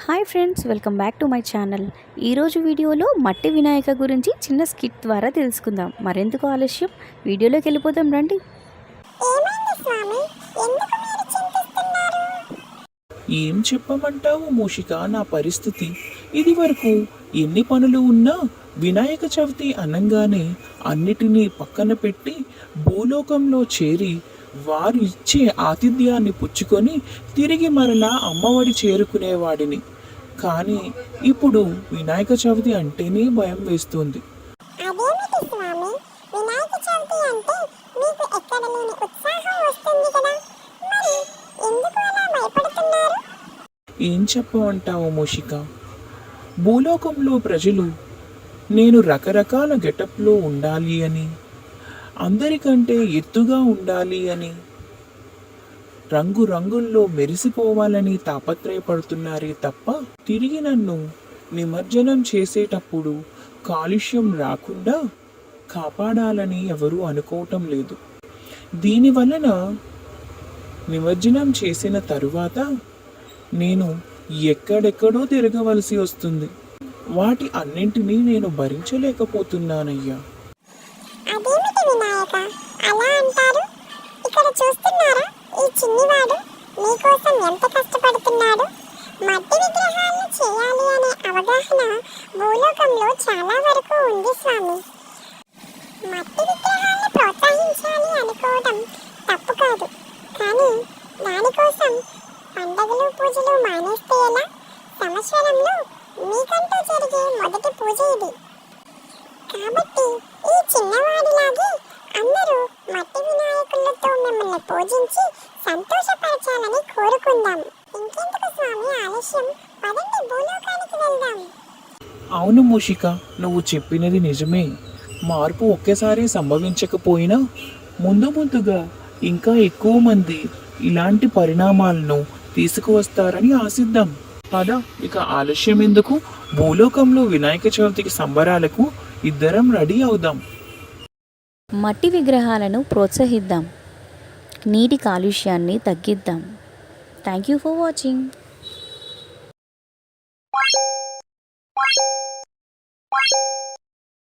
Hi friends, welcome back to my channel. ఈరోజు వీడియోలో మట్టి వినాయక గురించి చిన్న స్కిట్ ద్వారా తెలుసుకుందాం. మరెందుకు ఆలస్యం, వీడియోలోకి వెళ్ళిపోదాం రండి. ఏం చెప్పమంటావు మూషిక, నా పరిస్థితి ఇది వరకు ఎన్ని పనులు ఉన్నా వినాయక చవితి అనంగానే అన్నిటినీ పక్కన పెట్టి భూలోకంలో చేరి వారు ఇచ్చే ఆతిథ్యాన్ని పుచ్చుకొని తిరిగి మరలా అమ్మఒడి చేరుకునేవాడిని. కానీ ఇప్పుడు వినాయక చవితి అంటేనే భయం వేస్తుంది. ఏం చెప్పమంటావు మూషిక, భూలోకంలో ప్రజలు నేను రకరకాల గెటప్లో ఉండాలి అని, అందరికంటే ఎత్తుగా ఉండాలి అని, రంగురంగుల్లో మెరిసిపోవాలని తాపత్రయపడుతున్నారే తప్ప తిరిగి నన్ను నిమజ్జనం చేసేటప్పుడు కాలుష్యం రాకుండా కాపాడాలని ఎవరూ అనుకోవటం లేదు. దీనివలన నిమజ్జనం చేసిన తరువాత నేను ఎక్కడెక్కడో తిరగవలసి వస్తుంది. వాటి అన్నింటినీ నేను భరించలేకపోతున్నానయ్యా. అదేమిటి వినాయక అలా అంటారు? ఇక్కడ చూస్తున్నారా, ఈ చిన్నివాడు మీకోసం ఎంత కష్టపడుతున్నాడు. మట్టి విగ్రహాలను చేయాలి అనే అవగాహన భూలోకంలో చాలా వరకు ఉంది స్వామి. మట్టి విగ్రహాలను ప్రోత్సహించాలి అనుకోవడం తప్పు కాదు, కానీ దానికోసం పండగలు పూజలు మానేస్తే ఎలా? సంవత్సరంలో మీకంటూ జరిగే మొదటి పూజ ఇది. కాబట్టి ఈ చిన్నవాడిలాగే అందరూ మట్టి వినాయకులతో మిమ్మల్ని పూజించి సంతోషపరచాలని కోరుకుందాం. ఇంకెందుకు స్వామి ఆలస్యం, పదండి భూలోకానికి వెళ్దాం. అవును మూషిక, నువ్వు చెప్పినది నిజమే. మార్పు ఒకేసారి సంభవించకపోయినా ముందు ముందుగా ఇంకా ఎక్కువ మంది ఇలాంటి పరిణామాలను తీసుకువస్తారని ఆశిద్దాం. పద, ఇక ఆలస్యం ఎందుకు, భూలోకంలో వినాయక చవితికి సంబరాలకు ఇద్దరం రెడీ అవుదాం. మట్టి విగ్రహాలను ప్రోత్సహిద్దాం, నీటి కాలుష్యాన్ని తగ్గిద్దాం. Thank you for watching.